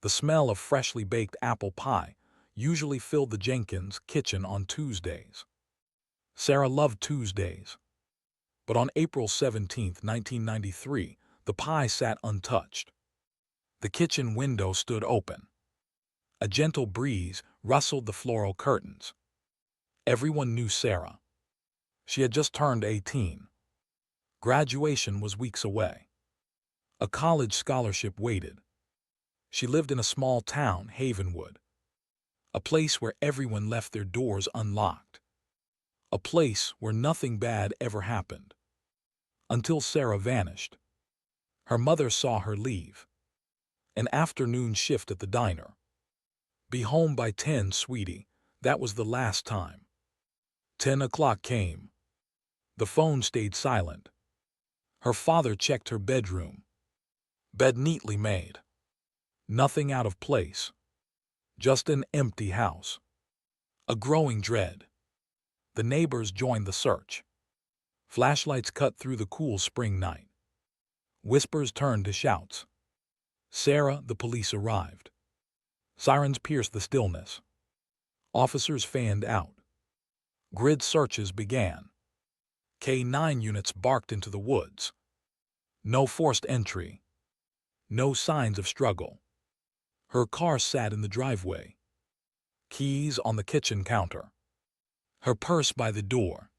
The smell of freshly baked apple pie usually filled the Jenkins kitchen on Tuesdays. Sarah loved Tuesdays. But on April 17, 1993, the pie sat untouched. The kitchen window stood open. A gentle breeze rustled the floral curtains. Everyone knew Sarah. She had just turned 18. Graduation was weeks away. A college scholarship waited. She lived in a small town, Havenwood, a place where everyone left their doors unlocked, a place where nothing bad ever happened. Until Sarah vanished. Her mother saw her leave. An afternoon shift at the diner. "Be home by 10, sweetie." That was the last time. 10 o'clock came. The phone stayed silent. Her father checked her bedroom. Bed neatly made. Nothing out of place. Just an empty house. A growing dread. The neighbors joined the search. Flashlights cut through the cool spring night. Whispers turned to shouts. Sarah, the police arrived. Sirens pierced the stillness. Officers fanned out. Grid searches began. K9 units barked into the woods. No forced entry. No signs of struggle. Her car sat in the driveway. Keys on the kitchen counter. Her purse by the door.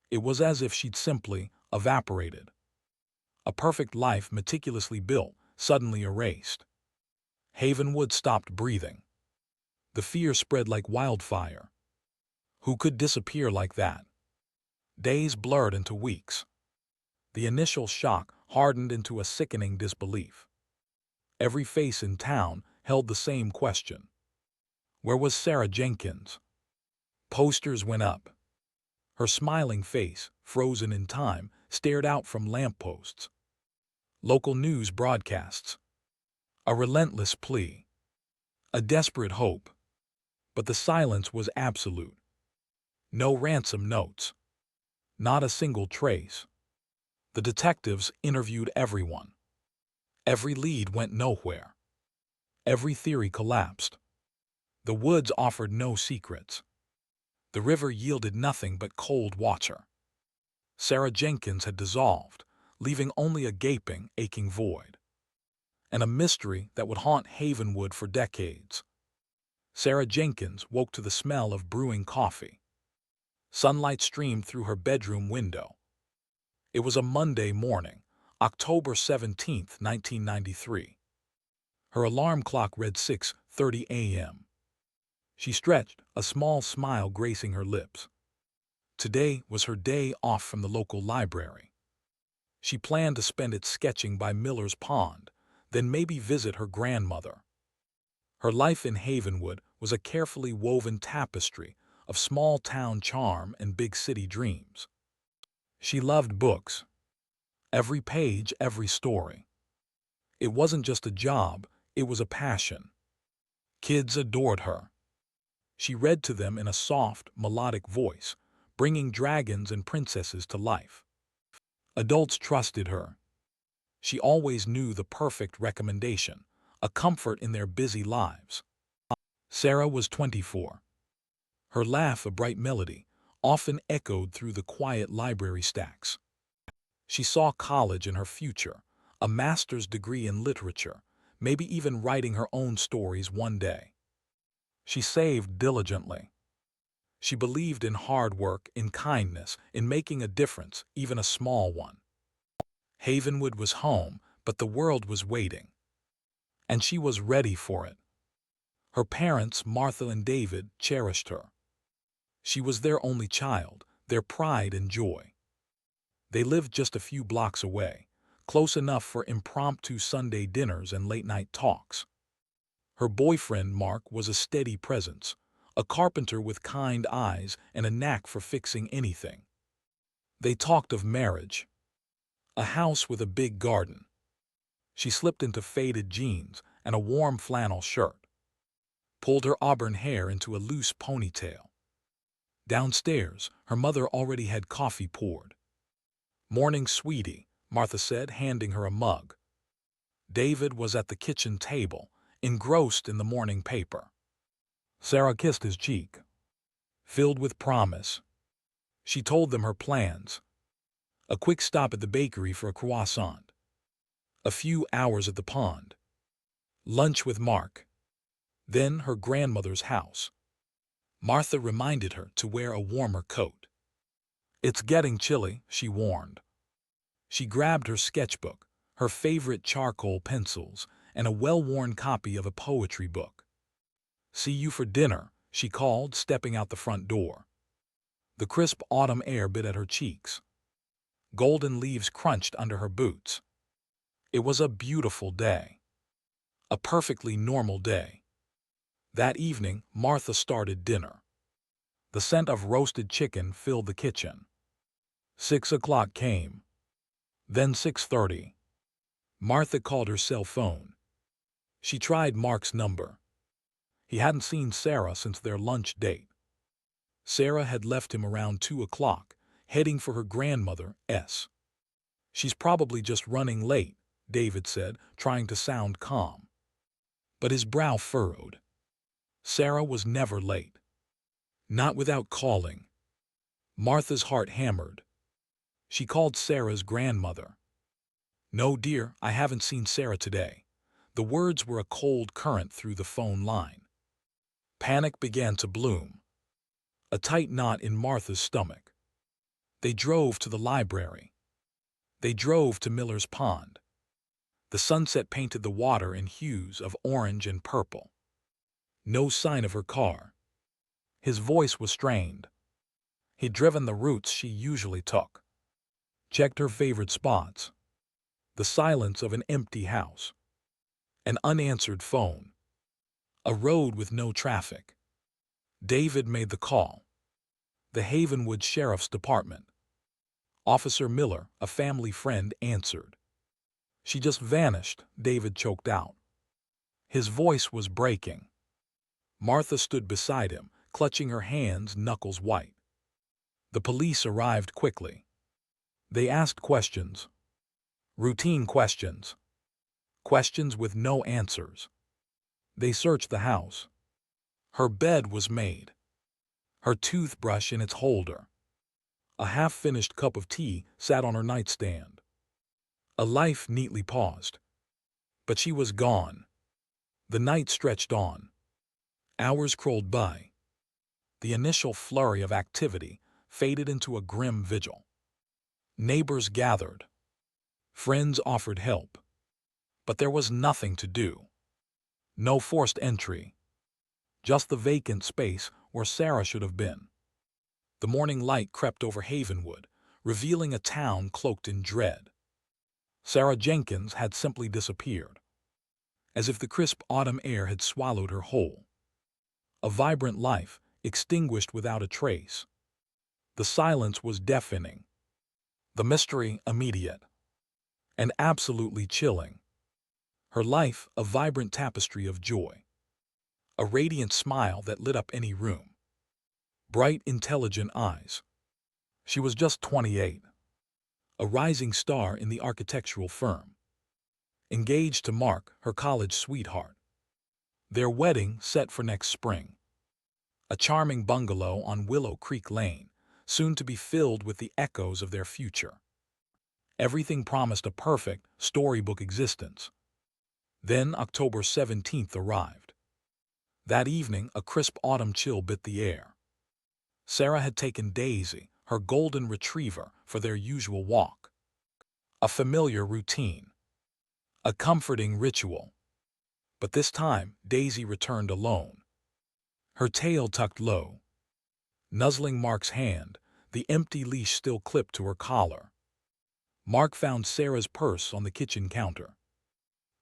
It was as if she'd simply evaporated. A perfect life meticulously built, suddenly erased. Havenwood stopped breathing. The fear spread like wildfire. Who could disappear like that? Days blurred into weeks. The initial shock hardened into a sickening disbelief. Every face in town held the same question. Where was Sarah Jenkins? Posters went up. Her smiling face, frozen in time, stared out from lampposts. Local news broadcasts. A relentless plea. A desperate hope. But the silence was absolute. No ransom notes. Not a single trace. The detectives interviewed everyone. Every lead went nowhere. Every theory collapsed. The woods offered no secrets. The river yielded nothing but cold water. Sarah Jenkins had dissolved, leaving only a gaping, aching void. And a mystery that would haunt Havenwood for decades. Sarah Jenkins woke to the smell of brewing coffee. Sunlight streamed through her bedroom window. It was a Monday morning, October 17, 1993. Her alarm clock read 6:30 a.m. She stretched, a small smile gracing her lips. Today was her day off from the local library. She planned to spend it sketching by Miller's Pond, then maybe visit her grandmother. Her life in Havenwood was a carefully woven tapestry of small-town charm and big-city dreams. She loved books. Every page, every story. It wasn't just a job, it was a passion. Kids adored her. She read to them in a soft, melodic voice, bringing dragons and princesses to life. Adults trusted her. She always knew the perfect recommendation, a comfort in their busy lives. Sarah was 24. Her laugh a bright melody, often echoed through the quiet library stacks. She saw college in her future, a master's degree in literature, maybe even writing her own stories one day. She saved diligently. She believed in hard work, in kindness, in making a difference, even a small one. Havenwood was home, but the world was waiting. And she was ready for it. Her parents, Martha and David, cherished her. She was their only child, their pride and joy. They lived just a few blocks away, close enough for impromptu Sunday dinners and late-night talks. Her boyfriend, Mark, was a steady presence, a carpenter with kind eyes and a knack for fixing anything. They talked of marriage. A house with a big garden. She slipped into faded jeans and a warm flannel shirt. Pulled her auburn hair into a loose ponytail. Downstairs, her mother already had coffee poured. "Morning, sweetie," Martha said, handing her a mug. David was at the kitchen table, engrossed in the morning paper. Sarah kissed his cheek, filled with promise. She told them her plans: a quick stop at the bakery for a croissant, a few hours at the pond, lunch with Mark, then her grandmother's house. Martha reminded her to wear a warmer coat. "It's getting chilly," she warned. She grabbed her sketchbook, her favorite charcoal pencils, and a well-worn copy of a poetry book. "See you for dinner," she called, stepping out the front door. The crisp autumn air bit at her cheeks. Golden leaves crunched under her boots. It was a beautiful day. A perfectly normal day. That evening, Martha started dinner. The scent of roasted chicken filled the kitchen. 6 o'clock came. Then 6:30. Martha called her cell phone. She tried Mark's number. He hadn't seen Sarah since their lunch date. Sarah had left him around 2 o'clock, heading for her grandmother's. "She's probably just running late," David said, trying to sound calm. But his brow furrowed. Sarah was never late. Not without calling. Martha's heart hammered. She called Sarah's grandmother. "No, dear, I haven't seen Sarah today." The words were a cold current through the phone line. Panic began to bloom. A tight knot in Martha's stomach. They drove to the library. They drove to Miller's Pond. The sunset painted the water in hues of orange and purple. No sign of her car. His voice was strained. He'd driven the routes she usually took. Checked her favorite spots. The silence of an empty house. An unanswered phone. A road with no traffic. David made the call. The Havenwood Sheriff's Department. Officer Miller, a family friend, answered. "She just vanished," David choked out. His voice was breaking. Martha stood beside him, clutching her hands, knuckles white. The police arrived quickly. They asked questions. Routine questions. Questions with no answers. They searched the house. Her bed was made. Her toothbrush in its holder. A half-finished cup of tea sat on her nightstand. A life neatly paused. But she was gone. The night stretched on. Hours crawled by. The initial flurry of activity faded into a grim vigil. Neighbors gathered. Friends offered help. But there was nothing to do. No forced entry. Just the vacant space where Sarah should have been. The morning light crept over Havenwood, revealing a town cloaked in dread. Sarah Jenkins had simply disappeared, as if the crisp autumn air had swallowed her whole. A vibrant life, extinguished without a trace. The silence was deafening. The mystery immediate. And absolutely chilling. Her life a vibrant tapestry of joy. A radiant smile that lit up any room. Bright, intelligent eyes. She was just 28. A rising star in the architectural firm. Engaged to Mark, her college sweetheart. Their wedding set for next spring. A charming bungalow on Willow Creek Lane, soon to be filled with the echoes of their future. Everything promised a perfect, storybook existence. Then October 17th arrived. That evening, a crisp autumn chill bit the air. Sarah had taken Daisy, her golden retriever, for their usual walk. A familiar routine. A comforting ritual. But this time, Daisy returned alone. Her tail tucked low. Nuzzling Mark's hand, the empty leash still clipped to her collar. Mark found Sarah's purse on the kitchen counter.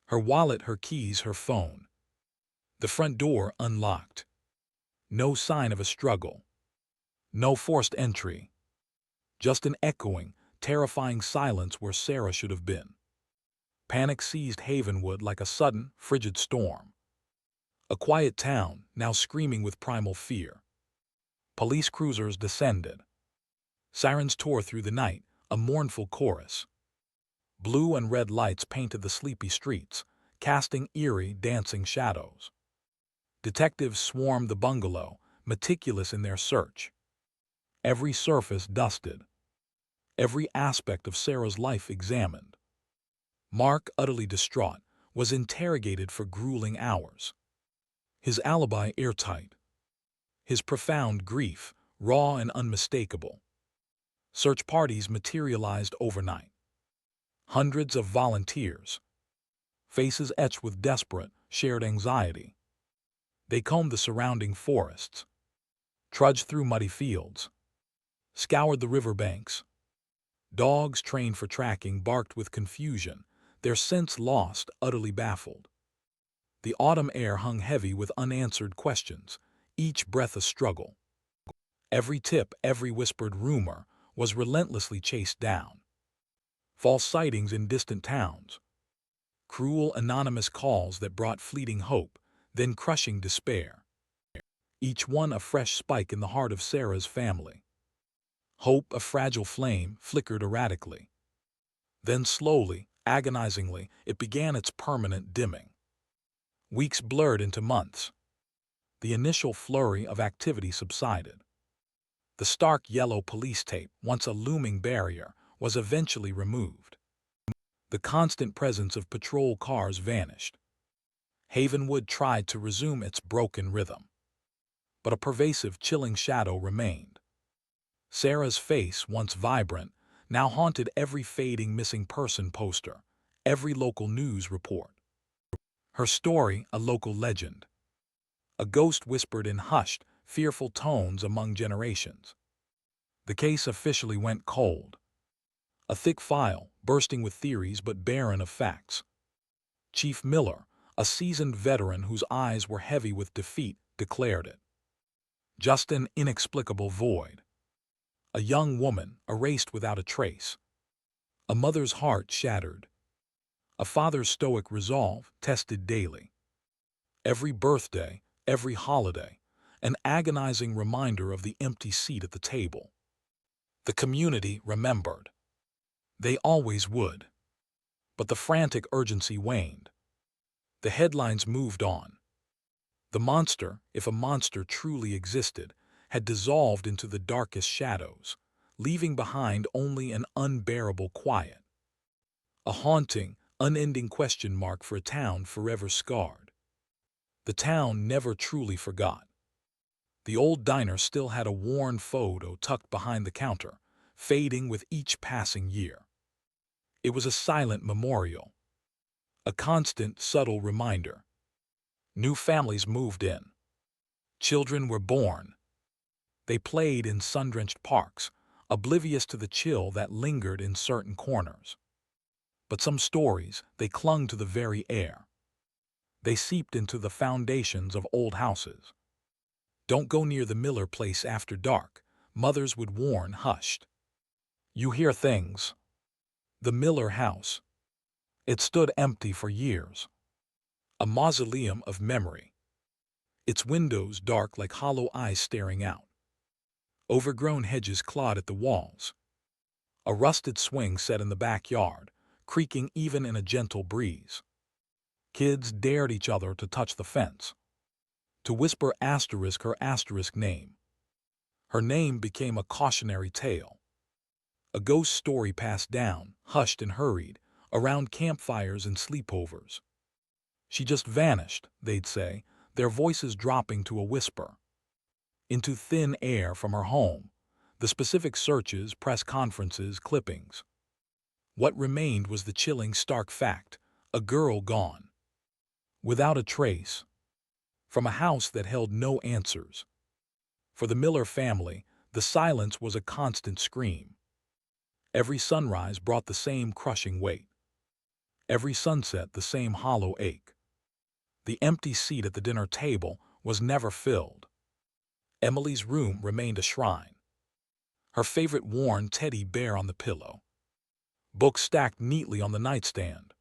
Her wallet, her keys, her phone. The front door unlocked. No sign of a struggle. No forced entry. Just an echoing, terrifying silence where Sarah should have been. Panic seized Havenwood like a sudden, frigid storm. A quiet town, now screaming with primal fear. Police cruisers descended. Sirens tore through the night, a mournful chorus. Blue and red lights painted the sleepy streets, casting eerie, dancing shadows. Detectives swarmed the bungalow, meticulous in their search. Every surface dusted, every aspect of Sarah's life examined. Mark, utterly distraught, was interrogated for grueling hours. His alibi airtight, his profound grief raw and unmistakable. Search parties materialized overnight. Hundreds of volunteers, faces etched with desperate, shared anxiety. They combed the surrounding forests, trudged through muddy fields, scoured the riverbanks. Dogs trained for tracking barked with confusion, their scents lost, utterly baffled. The autumn air hung heavy with unanswered questions, each breath a struggle. Every tip, every whispered rumor was relentlessly chased down. False sightings in distant towns, cruel anonymous calls that brought fleeting hope, then crushing despair. Each one a fresh spike in the heart of Sarah's family. Hope, a fragile flame, flickered erratically. Then slowly, agonizingly, it began its permanent dimming. Weeks blurred into months. The initial flurry of activity subsided. The stark yellow police tape, once a looming barrier, was eventually removed. The constant presence of patrol cars vanished. Havenwood tried to resume its broken rhythm, but a pervasive, chilling shadow remained. Sarah's face, once vibrant, now haunted every fading missing person poster, every local news report. Her story, a local legend. A ghost whispered in hushed, fearful tones among generations. The case officially went cold. A thick file, bursting with theories but barren of facts. Chief Miller, a seasoned veteran whose eyes were heavy with defeat, declared it just an inexplicable void. A young woman, erased without a trace. A mother's heart shattered. A father's stoic resolve, tested daily. Every birthday, every holiday, an agonizing reminder of the empty seat at the table. The community remembered. They always would. But the frantic urgency waned. The headlines moved on. The monster, if a monster truly existed, had dissolved into the darkest shadows, leaving behind only an unbearable quiet. A haunting, unending question mark for a town forever scarred. The town never truly forgot. The old diner still had a worn photo tucked behind the counter, fading with each passing year. It was a silent memorial, a constant, subtle reminder. New families moved in. Children were born. They played in sun-drenched parks, oblivious to the chill that lingered in certain corners. But some stories, they clung to the very air. They seeped into the foundations of old houses. Don't go near the Miller place after dark, mothers would warn, hushed. You hear things. The Miller house. It stood empty for years. A mausoleum of memory. Its windows dark like hollow eyes staring out. Overgrown hedges clawed at the walls. A rusted swing set in the backyard, creaking even in a gentle breeze. Kids dared each other to touch the fence, to whisper her asterisk name. Her name became a cautionary tale. A ghost story passed down, hushed and hurried, around campfires and sleepovers. She just vanished, they'd say, their voices dropping to a whisper. Into thin air from her home, the specific searches, press conferences, clippings. What remained was the chilling, stark fact, a girl gone. Without a trace. From a house that held no answers. For the Miller family, the silence was a constant scream. Every sunrise brought the same crushing weight. Every sunset the same hollow ache. The empty seat at the dinner table was never filled. Emily's room remained a shrine. Her favorite worn teddy bear on the pillow. Books stacked neatly on the nightstand.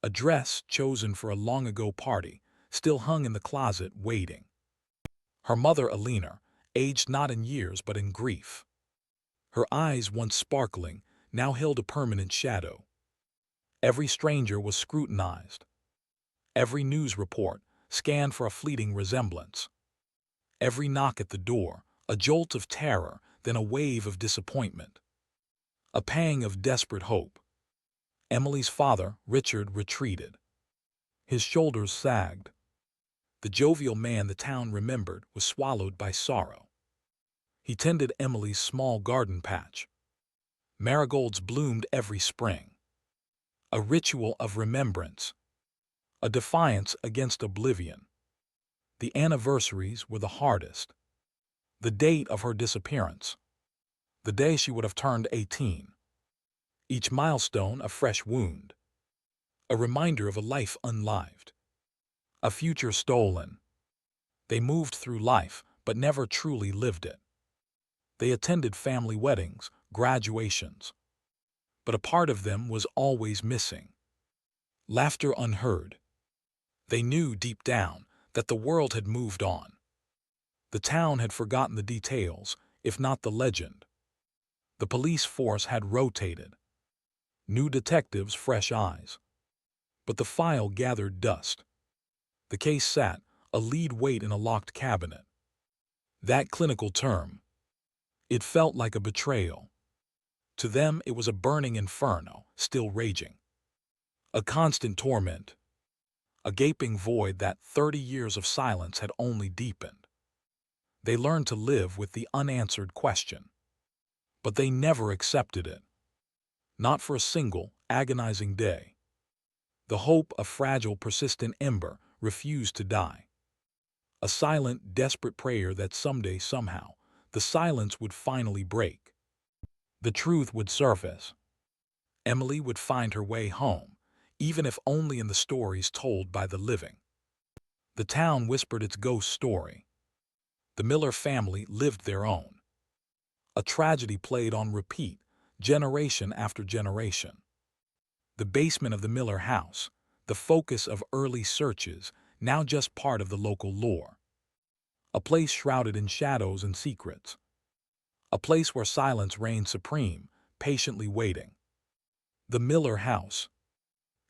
A dress chosen for a long-ago party still hung in the closet waiting. Her mother, Alina, aged not in years but in grief. Her eyes, once sparkling, now held a permanent shadow. Every stranger was scrutinized. Every news report scanned for a fleeting resemblance. Every knock at the door, a jolt of terror, then a wave of disappointment. A pang of desperate hope. Emily's father, Richard, retreated. His shoulders sagged. The jovial man the town remembered was swallowed by sorrow. He tended Emily's small garden patch. Marigolds bloomed every spring. A ritual of remembrance. A defiance against oblivion. The anniversaries were the hardest. The date of her disappearance. The day she would have turned 18. Each milestone a fresh wound. A reminder of a life unlived. A future stolen. They moved through life, but never truly lived it. They attended family weddings, graduations. But a part of them was always missing. Laughter unheard. They knew deep down that the world had moved on. The town had forgotten the details, if not the legend. The police force had rotated. New detectives, fresh eyes. But the file gathered dust. The case sat, a lead weight in a locked cabinet. That clinical term. It felt like a betrayal. To them, it was a burning inferno, still raging. A constant torment. A gaping void that 30 years of silence had only deepened. They learned to live with the unanswered question. But they never accepted it. Not for a single, agonizing day. The hope, a fragile, persistent ember, refused to die. A silent, desperate prayer that someday, somehow, the silence would finally break. The truth would surface. Emily would find her way home, even if only in the stories told by the living. The town whispered its ghost story. The Miller family lived their own. A tragedy played on repeat, generation after generation. The basement of the Miller house, the focus of early searches, now just part of the local lore. A place shrouded in shadows and secrets. A place where silence reigned supreme, patiently waiting. The Miller house.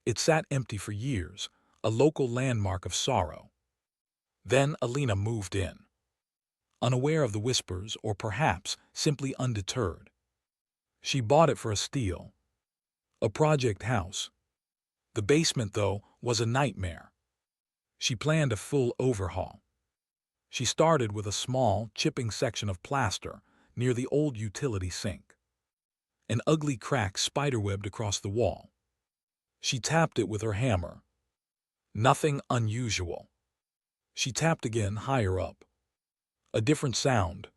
It sat empty for years, a local landmark of sorrow. Then Alina moved in. Unaware of the whispers, or perhaps simply undeterred. She bought it for a steal. A project house. The basement, though, was a nightmare. She planned a full overhaul. She started with a small, chipping section of plaster near the old utility sink. An ugly crack spiderwebbed across the wall. She tapped it with her hammer. Nothing unusual. She tapped again higher up. A different sound.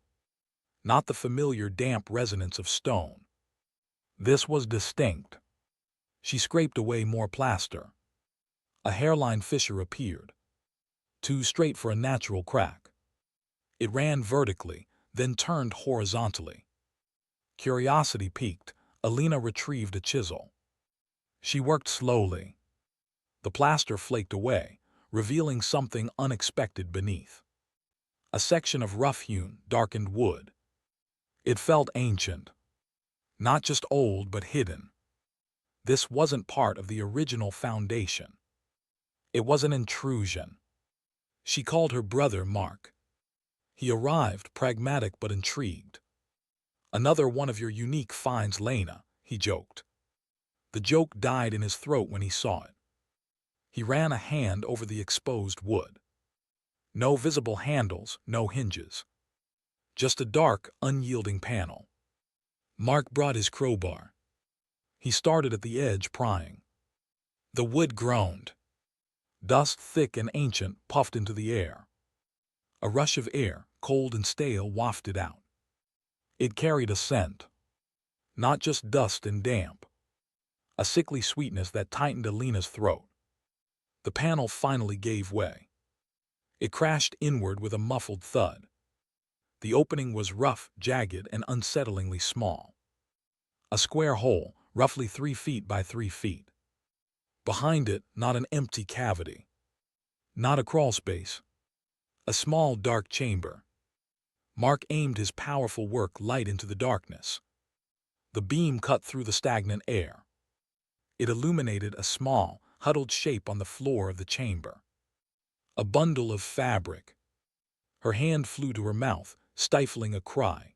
Not the familiar damp resonance of stone. This was distinct. She scraped away more plaster. A hairline fissure appeared. Too straight for a natural crack. It ran vertically, then turned horizontally. Curiosity piqued, Alina retrieved a chisel. She worked slowly. The plaster flaked away, revealing something unexpected beneath. A section of rough-hewn, darkened wood. It felt ancient. Not just old, but hidden. This wasn't part of the original foundation. It was an intrusion. She called her brother Mark. He arrived, pragmatic but intrigued. "Another one of your unique finds, Lena," he joked. The joke died in his throat when he saw it. He ran a hand over the exposed wood. No visible handles, no hinges. Just a dark, unyielding panel. Mark brought his crowbar. He started at the edge, prying. The wood groaned. Dust, thick and ancient, puffed into the air. A rush of air, cold and stale, wafted out. It carried a scent. Not just dust and damp. A sickly sweetness that tightened Alina's throat. The panel finally gave way. It crashed inward with a muffled thud. The opening was rough, jagged, and unsettlingly small. A square hole, roughly 3 feet by 3 feet. Behind it, not an empty cavity. Not a crawlspace. A small, dark chamber. Mark aimed his powerful work light into the darkness. The beam cut through the stagnant air. It illuminated a small, huddled shape on the floor of the chamber. A bundle of fabric. Her hand flew to her mouth, stifling a cry.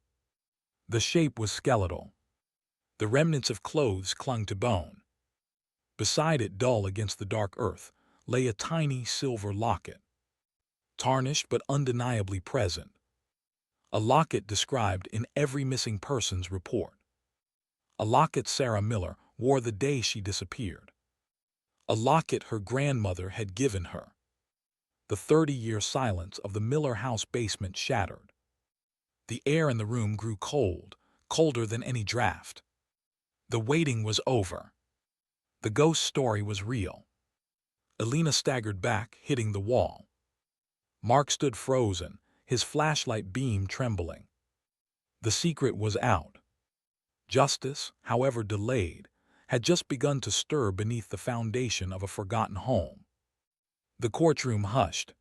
The shape was skeletal. The remnants of clothes clung to bone. Beside it, dull against the dark earth, lay a tiny silver locket. Tarnished but undeniably present. A locket described in every missing persons report. A locket Sarah Miller wore the day she disappeared. A locket her grandmother had given her. The 30-year silence of the Miller house basement shattered. The air in the room grew cold, colder than any draft. The waiting was over. The ghost story was real. Elena staggered back, hitting the wall. Mark stood frozen, his flashlight beam trembling. The secret was out. Justice, however delayed, had just begun to stir beneath the foundation of a forgotten home. The courtroom hushed.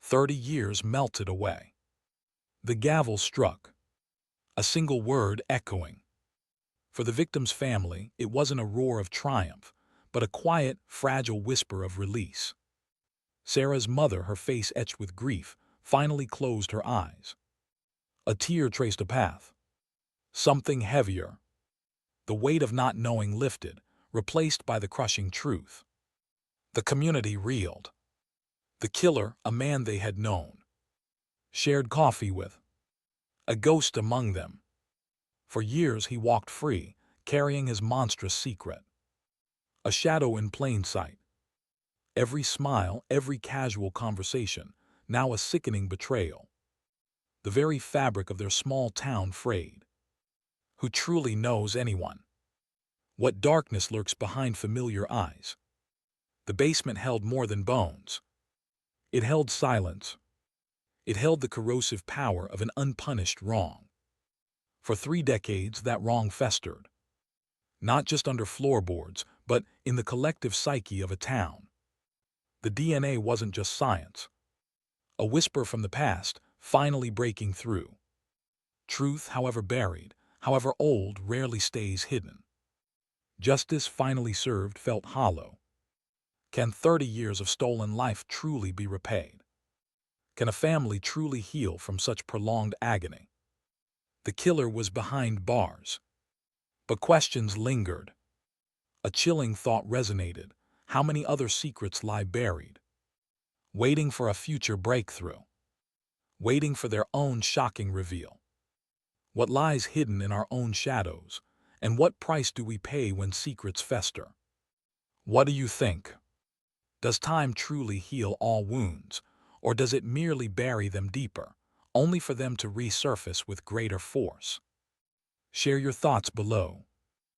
30 years melted away. The gavel struck. A single word echoing. For the victim's family, it wasn't a roar of triumph, but a quiet, fragile whisper of release. Sarah's mother, her face etched with grief, finally closed her eyes. A tear traced a path. Something heavier. The weight of not knowing lifted, replaced by the crushing truth. The community reeled. The killer, a man they had known, shared coffee with. A ghost among them. For years he walked free, carrying his monstrous secret. A shadow in plain sight. Every smile, every casual conversation, now a sickening betrayal. The very fabric of their small town frayed. Who truly knows anyone? What darkness lurks behind familiar eyes? The basement held more than bones. It held silence. It held the corrosive power of an unpunished wrong. For 3 decades, that wrong festered. Not just under floorboards, but in the collective psyche of a town. The DNA wasn't just science. A whisper from the past, finally breaking through. Truth, however buried, however old, rarely stays hidden. Justice, finally served, felt hollow. Can 30 years of stolen life truly be repaid? Can a family truly heal from such prolonged agony? The killer was behind bars. But questions lingered. A chilling thought resonated. How many other secrets lie buried? Waiting for a future breakthrough. Waiting for their own shocking reveal. What lies hidden in our own shadows? And what price do we pay when secrets fester? What do you think? Does time truly heal all wounds, or does it merely bury them deeper, only for them to resurface with greater force? Share your thoughts below.